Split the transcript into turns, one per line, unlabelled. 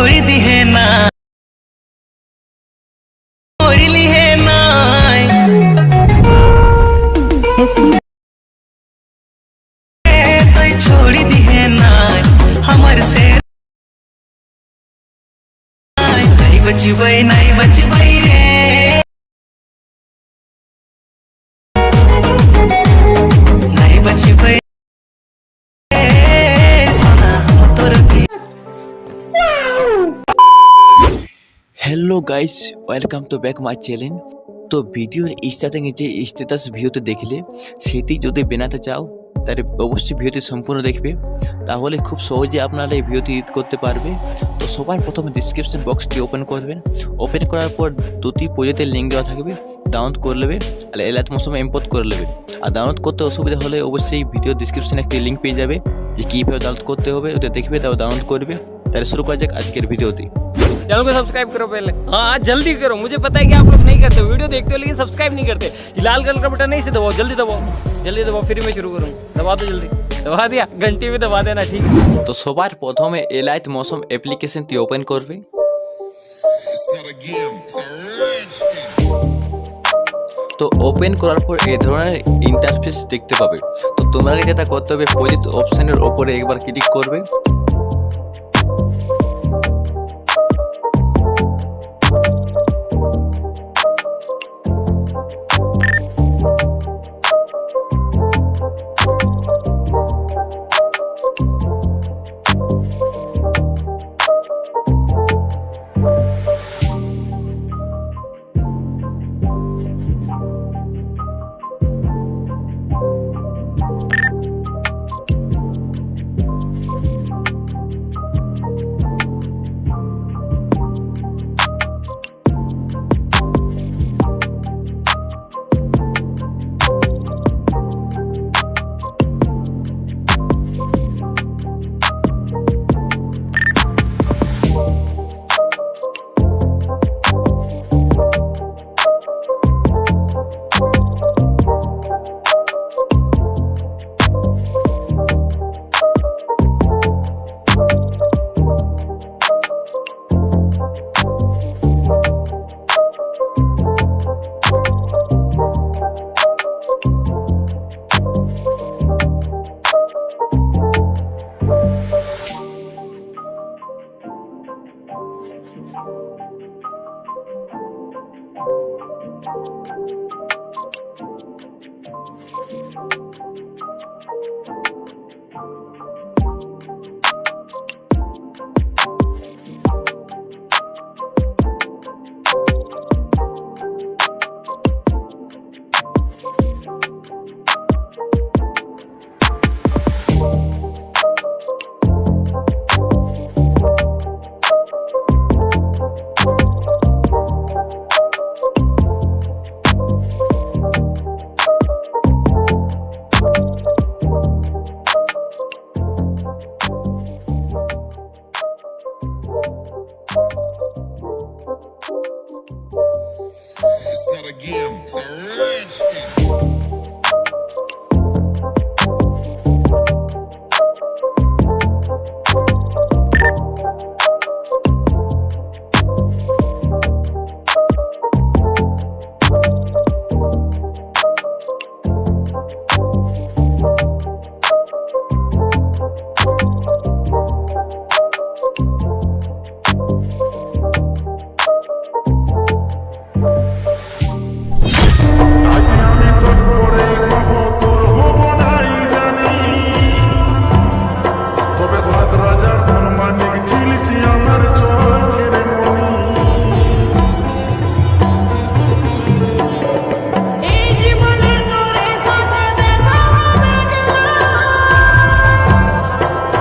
छोड़ दी है ना छोड़ ली है ना तो छोड़ दी है ना हमर से नहीं बचबै रे नहीं बचबै सोना हम तोर
hello guys, welcome to back my channel. তো ভিডিওর স্টার্টিংয়ে যে স্ট্যাটাস ভিডিওতে দেখলে সেটি যদি বানাতে চাও তাহলে অবশ্যই ভিডিওটি সম্পূর্ণ দেখবে, তাহলে খুব সহজে আপনারা এই ভিডিওটি এডিট করতে পারবে। তো সবার প্রথমে ডিসক্রিপশন বক্সটি ওপেন করবেন। ওপেন করার পর দুটি প্রজেক্টের লিঙ্ক দেওয়া থাকবে, ডাউনলোড করে নেবে আর এলাইট মোশন ইম্পোর্ট করে নেবে। আর ডাউনলোড করতে অসুবিধা হলে অবশ্যই ভিডিও ডিসক্রিপশনে একটি লিঙ্ক পেয়ে যাবে যে কীভাবে ডাউনলোড করতে হবে, ওটা দেখবে তাও ডাউনলোড করবে। তাহলে শুরু করা যাক আজকের ভিডিওটি।
चैनल को सब्सक्राइब करो पहले, हाँ जल्दी करो। मुझे पता है कि आप लोग नहीं करते, वीडियो देखते हो लेकिन सब्सक्राइब नहीं करते। ये लाल कलर का बटन नहीं से दबाओ, जल्दी दबाओ, जल्दी दबाओ, फिर मैं शुरू करूँ। दबा दो जल्दी, दबा दिया, घंटी भी दबा देना, ठीक है।
তো সবার প্রথমে এলাইট মোশন অ্যাপ্লিকেশনটি ওপেন করবে। তো ওপেন করার পর এই ধরনের ইন্টারফেস দেখতে পাবে। তো তোমাকে যেটা করতে হবে, প্রজেক্ট অপশনের ওপরে একবার ক্লিক করবে।
It's not a game, it's a rich thing.